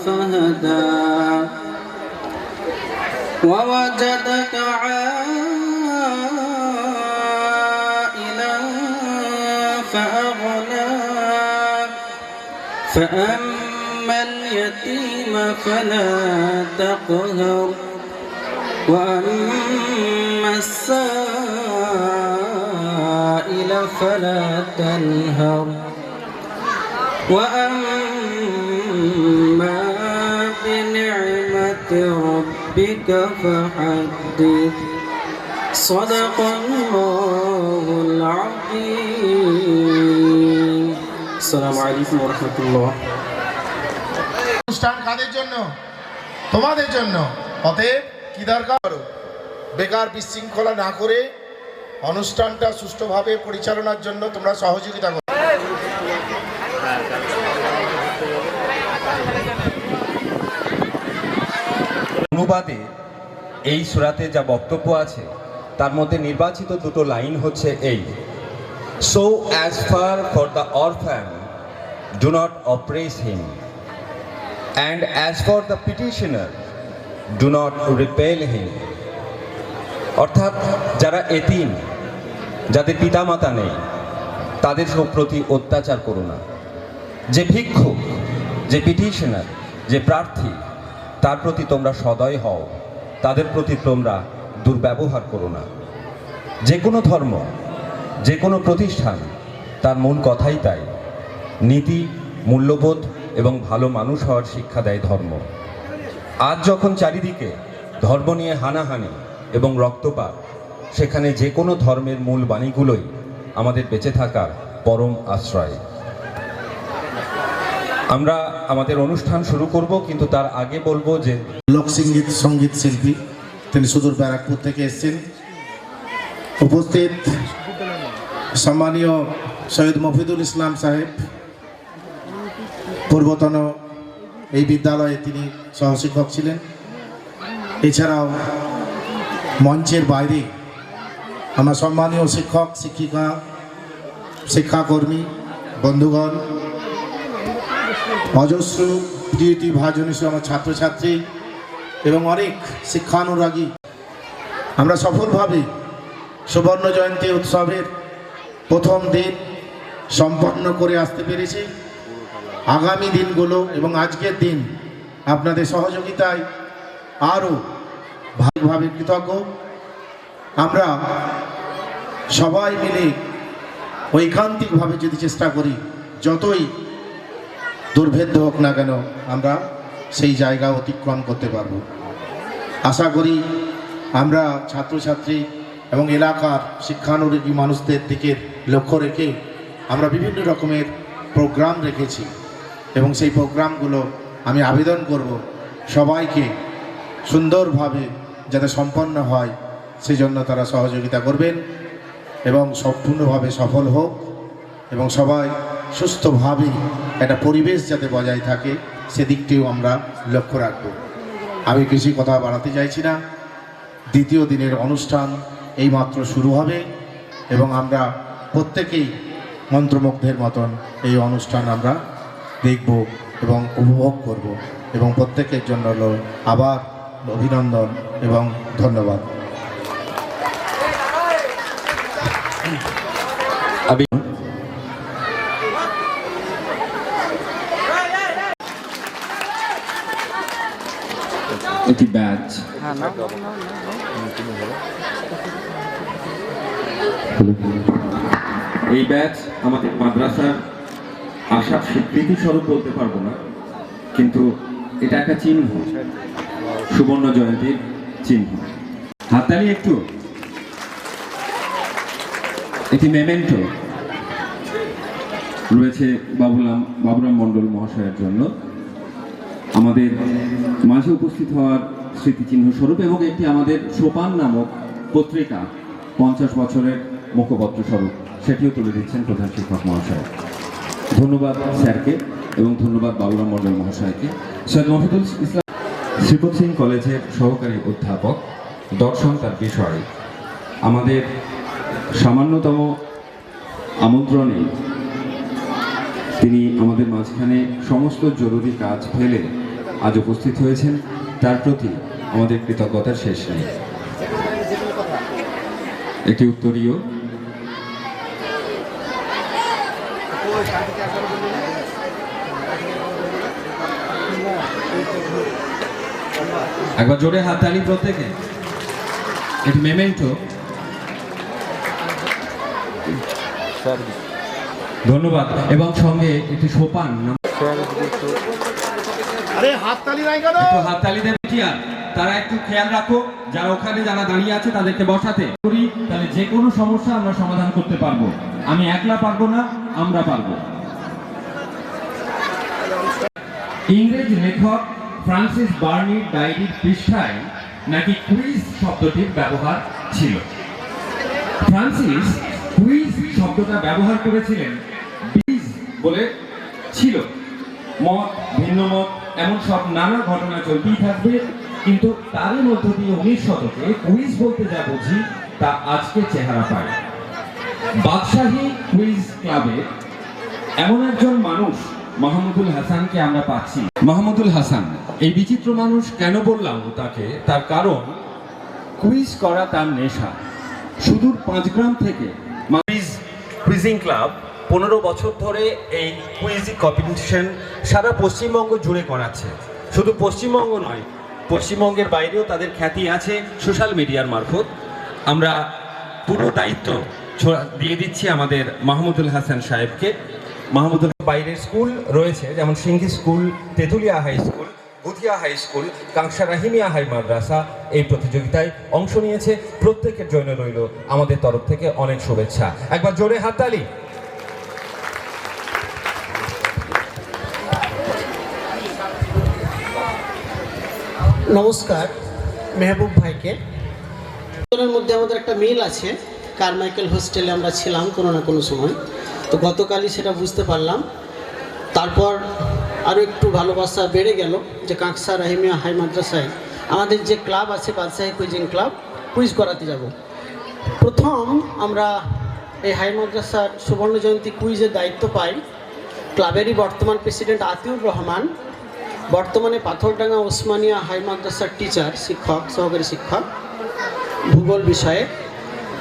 فهدى ووجدك عائلا فأغنى فأما اليتيم فلا تقهر وأما السائل فلا تنهر وأما بنعمة ربك فحدث صدق الله العظيم. السلام عليكم ورحمة الله. অনুষ্ঠান কাদের জন্য? তোমাদের জন্য। অতএব কি দরকার? বেকার বিশৃঙ্খলা না করে অনুষ্ঠানটা সুষ্ঠুভাবে পরিচালনার জন্য তোমরা সহযোগিতা করো। অনুবাদে এই সূরাতে যা বক্তব্য আছে তার মধ্যে নির্বাচিত দুটো লাইন হচ্ছে এই: So as far for the orphan, do not oppress him, and as for the petitioner, do not repel him. অর্থাৎ যারা এতিম, যাদের পিতামাতা নেই, তাদের প্রতি অত্যাচার করো না। যে ভিক্ষুক, যে পিটিশনার, যে প্রার্থী, তার প্রতি তোমরা সদয় হও, তাদের প্রতি তোমরা দুর্ব্যবহার করো না। যে কোনো ধর্ম, যে কোনো প্রতিষ্ঠান, তার মূল কথাই তাই। নীতি, মূল্যবোধ এবং ভালো মানুষ হওয়ার শিক্ষা দেয় ধর্ম। আজ যখন চারিদিকে ধর্ম নিয়ে হানাহানি এবং রক্তপাত, সেখানে যে কোনো ধর্মের মূল বাণীগুলোই আমাদের বেঁচে থাকার পরম আশ্রয়। আমরা আমাদের অনুষ্ঠান শুরু করব, কিন্তু তার আগে বলবো যে লোকসঙ্গীত সঙ্গীত শিল্পী তিনি সুদূর ব্যারাকপুর থেকে এসেছেন। উপস্থিত সম্মানীয় সৈয়দ মফিদুল ইসলাম সাহেব, পূর্বতন এই বিদ্যালয়ে তিনি সহশিক্ষক ছিলেন। এছাড়াও মঞ্চের বাইরে আমার সম্মানীয় শিক্ষক শিক্ষিকা, শিক্ষাকর্মী বন্ধুগণ, অজস্র ডিএটি ভাজনী আমার ছাত্রছাত্রী এবং অনেক শিক্ষানুরাগী, আমরা সফলভাবে সুবর্ণ জয়ন্তী উৎসবের প্রথম দিন সম্পন্ন করে আসতে পেরেছি। আগামী দিনগুলো এবং আজকের দিন আপনাদের সহযোগিতায় আরও ভালোভাবে কৃতজ্ঞ। আমরা সবাই মিলে ঐকান্তিকভাবে যদি চেষ্টা করি, যতই দুর্ভেদ্য হোক না কেন, আমরা সেই জায়গা অতিক্রম করতে পারব। আশা করি আমরা ছাত্রছাত্রী এবং এলাকার শিক্ষানুরাগী মানুষদের দিকে লক্ষ্য রেখে আমরা বিভিন্ন রকমের প্রোগ্রাম রেখেছি এবং সেই প্রোগ্রামগুলো আমি আবেদন করব সবাইকে সুন্দরভাবে যাতে সম্পন্ন হয় সেই জন্য তারা সহযোগিতা করবেন এবং সম্পূর্ণভাবে সফল হোক এবং সবাই সুস্থভাবে একটা পরিবেশ যাতে বজায় থাকে সেদিকটিও আমরা লক্ষ্য রাখব। আমি বেশি কথা বাড়াতে চাইছি না। দ্বিতীয় দিনের অনুষ্ঠান এইমাত্র শুরু হবে এবং আমরা প্রত্যেকেই মন্ত্রমুগ্ধের মতন এই অনুষ্ঠান আমরা দেখব এবং উপভোগ করব এবং প্রত্যেকের জন্য আবার অভিনন্দন এবং ধন্যবাদ। একটি ব্যাচ এই ব্যাচ আমাদের মাদ্রাসার আশার স্বীকৃতি স্বরূপ বলতে পারবো না, কিন্তু এটা একটা চিহ্ন, সুবর্ণ জয়ন্তীর চিহ্ন। হাততালি একটু। একটি মেমেন্টো রয়েছে বাবুরাম মণ্ডল মহাশয়ের জন্য আমাদের মাঝে উপস্থিত হওয়ার স্মৃতিচিহ্ন স্বরূপ, এবং একটি আমাদের সোপান নামক পত্রিকা 50 বছরের মুখপত্র স্বরূপ, সেটিও তুলে দিচ্ছেন প্রধান শিক্ষক মহাশয়। ধন্যবাদ স্যারকে এবং ধন্যবাদ বাবুরাম মণ্ডল মহাশয়কে। সৈয়দ মফিদুল ইসলাম শ্রীপদ সিং কলেজের সহকারী অধ্যাপক, দর্শন তার বিষয়। আমাদের সামান্যতম আমন্ত্রণে তিনি আমাদের মাঝখানে সমস্ত জরুরি কাজ ফেলে আজ উপস্থিত হয়েছেন, তার প্রতি আমাদের কৃতজ্ঞতার শেষ নেই। একটি উত্তরীয় একবার জোরে হাততালি প্রত্যেকে। একটি মেমেন্টো। ধন্যবাদ। এবং সঙ্গে একটি সোপান। হাততালি দেবে কি আর, তারা একটু খেয়াল রাখো, যারা ওখানে যারা দাঁড়িয়ে আছে তাদেরকে বসাতে করি, তাহলে যে কোনো সমস্যা আমরা সমাধান করতে পারবো। আমি একলা পারবো না, আমরা পারবো। ইংরেজ লেখক ফ্রান্সিস বার্নির ডায়েরির পৃষ্ঠায় নাকি কুইজ শব্দটির ব্যবহার ছিল। ফ্রান্সিস কুইজ শব্দটা ব্যবহার করেছিলেন, বিজ বলে ছিল। মত, ভিন্ন মত, এমন সব নানা ঘটনা চলতেই থাকবে, কিন্তু তারই মধ্য দিয়ে 19 শতকে কুইজ বলতে যা বুঝি তা আজকে চেহারা পায়। বাদশাহী কুইজ ক্লাবে এমন একজন মানুষ মাহমুদুল হাসানকে আমরা পাচ্ছি। মাহমুদুল হাসান, এই বিচিত্র মানুষ কেন বললাম তাকে, তার কারণ কুইজ করা তার নেশা। সুদূর 5 গ্রাম থেকে কুইজিং ক্লাব 15 বছর ধরে এই কুইজ কম্পিটিশন সারা পশ্চিমবঙ্গ জুড়ে করাচ্ছে। শুধু পশ্চিমবঙ্গ নয়, পশ্চিমবঙ্গের বাইরেও তাদের খ্যাতি আছে সোশ্যাল মিডিয়ার মারফত। আমরা পুরো দায়িত্ব দিয়ে দিচ্ছি আমাদের মাহমুদুল হাসান সাহেবকে। মাহমুদুল বাইরের স্কুল রয়েছে, যেমন Singhi school, Tentulia high school, Guthia high school, Kansa Rahimia high মাদ্রাসা এই প্রতিযোগিতায় অংশ নিয়েছে। প্রত্যেকের জন্য রইল আমাদের তরফ থেকে অনেক শুভেচ্ছা। একবার জোরে হাততালি। নমস্কার। মেহবুব ভাইকে। এর মধ্যে আমাদের একটা মিল আছে, কারমাইকেল হোস্টেলে আমরা ছিলাম কোনো না কোনো সময়, তো গতকালই সেটা বুঝতে পারলাম। তারপর আরও একটু ভালোবাসা বেড়ে গেল যে কাঁকসা রাহিমিয়া হাই মাদ্রাসায় আমাদের যে ক্লাব আছে বাদশাহী কুইজিং ক্লাব, কুইজ করাতে যাব। প্রথম আমরা এই হাই মাদ্রাসার সুবর্ণ জয়ন্তী কুইজের দায়িত্ব পাই ক্লাবেরই বর্তমান প্রেসিডেন্ট আতিউর রহমান, বর্তমানে পাথরডাঙ্গা ওসমানিয়া হাই মাদ্রাসার টিচার, শিক্ষক, সহকারী শিক্ষক ভূগোল বিষয়ে,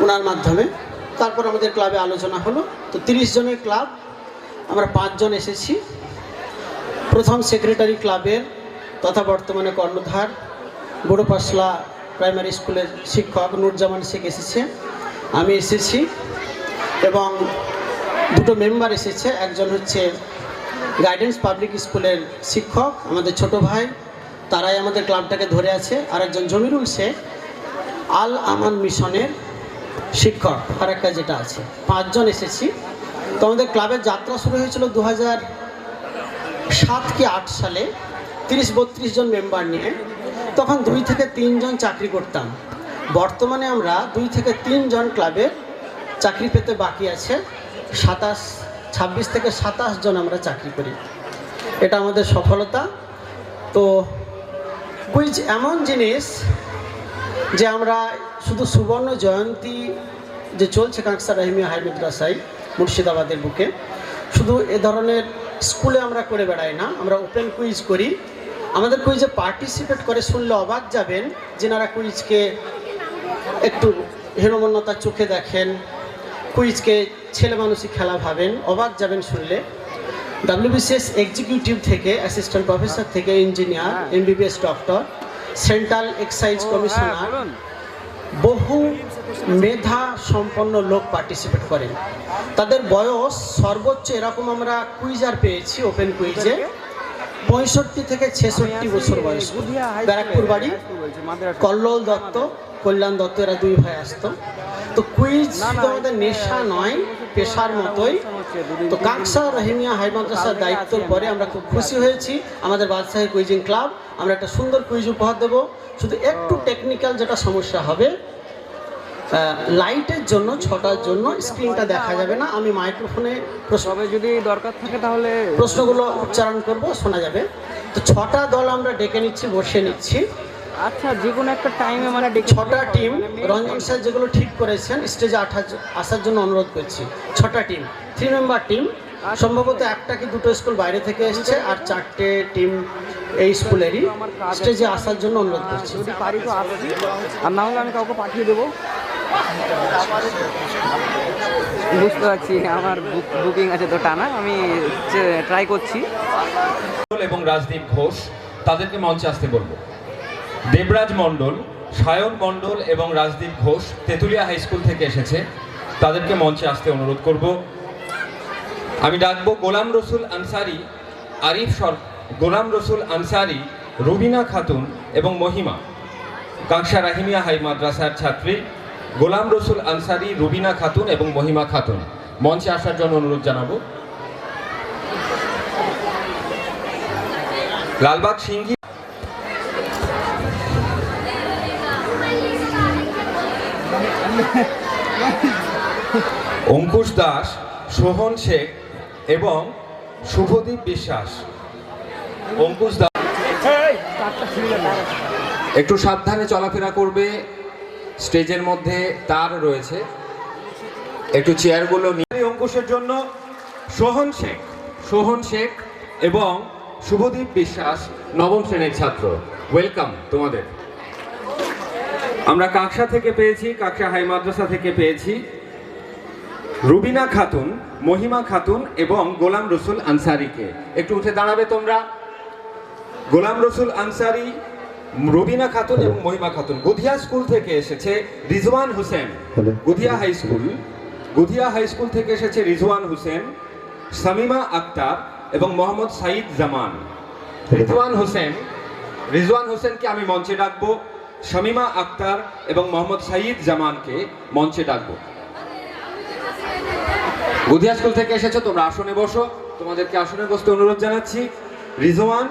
ওনার মাধ্যমে। তারপর আমাদের ক্লাবে আলোচনা হলো। তো 30 জনের ক্লাব, আমরা 5 জন এসেছি। প্রথম সেক্রেটারি ক্লাবের তথা বর্তমানে কর্ণধার বড়পাসলা প্রাইমারি স্কুলের শিক্ষক নুরজামান শেখ এসেছে, আমি এসেছি এবং 2 মেম্বার এসেছে। একজন হচ্ছে গাইডেন্স পাবলিক স্কুলের শিক্ষক, আমাদের ছোট ভাই, তারাই আমাদের ক্লাবটাকে ধরে আছে। আর একজন জমিরুল শেখ আল আমান মিশনের শিক্ষক ফারাক্কা যেটা আছে। 5 জন এসেছি। তো আমাদের ক্লাবের যাত্রা শুরু হয়েছিল 2007 কি 8 সালে 30-32 জন মেম্বার নিয়ে। তখন 2 থেকে 3 জন চাকরি করতাম। বর্তমানে আমরা 2 থেকে 3 জন ক্লাবে চাকরি পেতে বাকি আছে। 26 থেকে 27 জন আমরা চাকরি করি, এটা আমাদের সফলতা। তো কুইজ এমন জিনিস যে আমরা শুধু সুবর্ণ জয়ন্তী যে চলছে কাঁকসা রাহিমিয়া হাই মাদ্রাসায় মুর্শিদাবাদের বুকে, শুধু এ ধরনের স্কুলে আমরা করে বেড়াই না, আমরা ওপেন কুইজ করি। আমাদের কুইজে পার্টিসিপেট করে শুনলে অবাক যাবেন, যেনারা কুইজকে একটু হীনমন্যতার চোখে দেখেন, কুইজকে ছেলে মানুষই খেলা ভাবেন, অবাক যাবেন শুনলে। WBCS এক্সিকিউটিভ থেকে, অ্যাসিস্ট্যান্ট প্রফেসর থেকে engineer, MBBS doctor, central excise commissioner, বহু মেধা সম্পন্ন লোক পার্টিসিপেট করেন। তাদের বয়স সর্বোচ্চ এরকম আমরা কুইজার পেয়েছি ওপেন কুইজে 65 থেকে 66 বছর বয়স। ব্যারাকপুর বাড়ি, কল্লোল দত্ত, কল্যাণ দত্ত, এরা 2 ভাই আসতো। তো কুইজ শুধু আমাদের নেশা নয়, পেশার মতোই। তো কাঁকসা রাহিমিয়া হাই মাদ্রাসার দায়িত্বর পরে আমরা খুব খুশি হয়েছি। আমাদের বাদশাহী কুইজিং ক্লাব, আমরা একটা সুন্দর কুইজ উপহার দেবো। শুধু একটু টেকনিক্যাল যেটা সমস্যা হবে, লাইটের জন্য 6টার জন্য স্ক্রিনটা দেখা যাবে না। আমি মাইক্রোফোনে যদি দরকার থাকে তাহলে প্রশ্নগুলো উচ্চারণ করব, শোনা যাবে। তো 6টা দল আমরা ডেকে নিচ্ছি, বসে নিচ্ছি। আচ্ছা, যে কোনো একটা টাইমে মানে 6টা টিম, রঞ্জন স্যার যেগুলো ঠিক করেছেন স্টেজে আসার জন্য অনুরোধ করছি। 6টা টিম, 3 মেম্বার টিম, সম্ভবত 1টা কি 2টো স্কুল বাইরে থেকে এসেছে, আর 4টে টিম এই স্কুলেরই। স্টেজে আসার জন্য অনুরোধ করছি। যদি পারি তো আসি, আর না হলে আমি কাউকে পাঠিয়ে দেবো। বুঝতে পারছি, আমার বুকিং আছে তো টানা, আমি ট্রাই করছি। এবং রাজদীপ ঘোষ, তাদেরকে মঞ্চে আসতে বলবো। দেবরাজ মণ্ডল, সায়ন মণ্ডল এবং রাজদীপ ঘোষ তেঁতুলিয়া হাই স্কুল থেকে এসেছে, তাদেরকে মঞ্চে আসতে অনুরোধ করব। আমি ডাকবো গোলাম রসুল আনসারি, গোলাম রসুল আনসারি, রুবিনা খাতুন এবং মহিমা, কাঁকসা রাহিমিয়া হাই মাদ্রাসার ছাত্রী গোলাম রসুল আনসারি, রুবিনা খাতুন এবং মহিমা খাতুন মঞ্চে আসার জন্য অনুরোধ জানাবো। লালবাগ সিংহী, অঙ্কুশ দাস, সোহন শেখ এবং শুভদীপ বিশ্বাস। অঙ্কুশ দাস একটু সাবধানে চলাফেরা করবে, স্টেজের মধ্যে তার রয়েছে, একটু চেয়ারগুলো নিয়ে। অঙ্কুশের জন্য সোহন শেখ এবং শুভদীপ বিশ্বাস, 9ম শ্রেণীর ছাত্র। ওয়েলকাম তোমাদের। আমরা কাঁকসা থেকে পেয়েছি, কাঁকসা হাই মাদ্রাসা থেকে পেয়েছি রুবিনা খাতুন, মহিমা খাতুন এবং গোলাম রসুল আনসারিকে। একটু উঠে দাঁড়াবে তোমরা। গোলাম রসুল আনসারি, রুবিনা খাতুন এবং মহিমা খাতুন। গুধিয়া স্কুল থেকে এসেছে রিজওয়ান হোসেন, গুধিয়া হাই স্কুল থেকে এসেছে রিজওয়ান হোসেন, শামিমা আক্তার এবং মোহাম্মদ সাইদ জামান। রিজওয়ান হোসেনকে আমি মঞ্চে ডাকবো, শামিমা আক্তার এবং মোহাম্মদ সাইদ জামানকে মঞ্চে ডাকবো। গুধিয়া স্কুল থেকে এসেছো, তোমরা আসনে বসো, তোমাদেরকে আসনে বসতে অনুরোধ জানাচ্ছি। রিজওয়ান,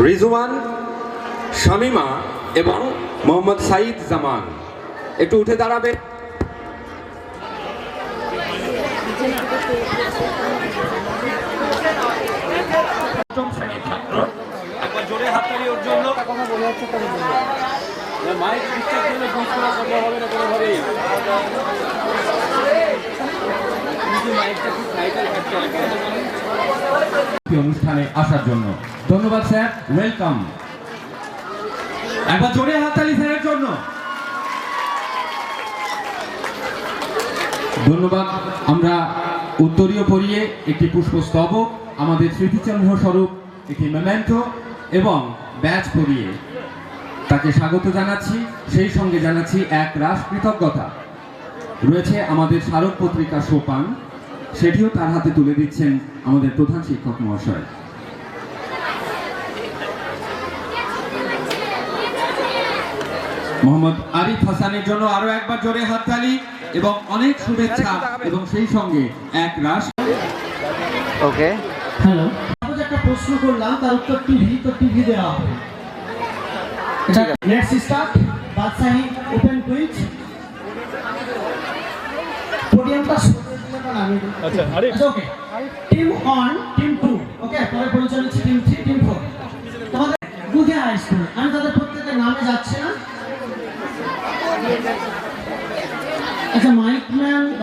রিজওয়ান, শামিমা এবং মোহাম্মদ সাইদ জামান একটু উঠে দাঁড়াবে। একবার জোরে হাততালি ওর জন্য। মাইক ডিস্টার্ব করলে বুঝ করা সম্ভব হবে না কোনোভাবেই। অনুষ্ঠানে আসার জন্য ধন্যবাদ স্যার, ওয়েলকাম। একবার জোরে হাততালি স্যারের জন্য। ধন্যবাদ। আমরা উত্তরীয় পরিয়ে একটি পুষ্পস্তবক, আমাদের স্মৃতিচিহ্ন স্বরূপ একটি মেমেন্টো এবং ব্যাচ পরিয়ে তাকে স্বাগত জানাচ্ছি। সেই সঙ্গে জানাচ্ছি এক রাশ কৃতজ্ঞতা। রয়েছে আমাদের স্মারক পত্রিকা সোপান, সেটিও তার হাতে তুলে দিচ্ছেন আমাদের প্রধান শিক্ষক মহাশয়। মোহাম্মদ আরিফ হাসানের জন্য আরো একবার জোরে হাততালি এবং অনেক শুভেচ্ছা এবং সেই সঙ্গে এক রাশ। ওকে, হ্যালো, একটা প্রশ্ন করলাম, তার উত্তর টিভি, তো টিভি দেওয়া হবে। Let's start. Badshahi open quiz. পোডিয়ামটা সরিয়ে দিলে না আমি। আচ্ছা, ওকে। টিম 1, টিম 2, ওকে, পরে পরিচয় হচ্ছে টিম 3, টিম 4।